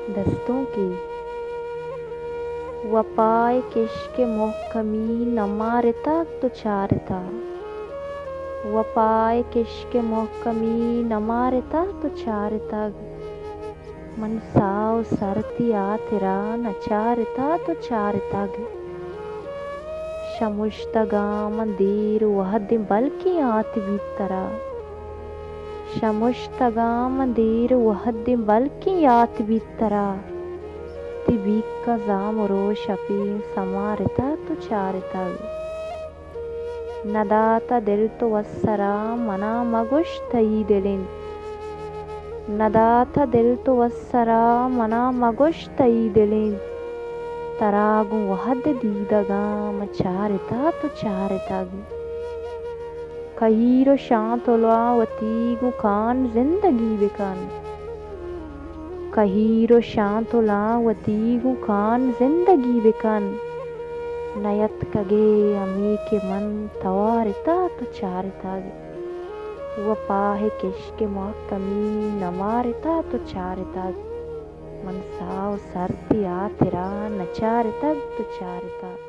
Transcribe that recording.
दस्तों की वपाय किश्क मोहकमी न मारता तो चारता। वपाय किश्क मोहकमी न मारता तो चारता। मन साव सरती आतिरा न चारता तो चारता। शमुश्तगा मंदिर वहद बल्कि आत भीतरा। शमुश्तगा मंदिर वहद बल्कि आत भीतरा। तिबीक जामरो शपी समारता तो चारता। नदाता दिल तो वस्सरा मना मगुश तई दिलिन। नदाता दिल तो वस्सरा मना मगुश तई दिलिन। तरागु वहद दीदगा मचारता तो चारता। कहीरो शांतोला वतीगु खान जिंदगी बिकन। कहीरो शांतोला वतीगु खान जिंदगी बिकन। नयत कगे अमी के मन तवारता तो चारता। वपाह किश्क मोहकमी न मारता तो चारता। मन साव सरती आतिरा न चारता तो चारता।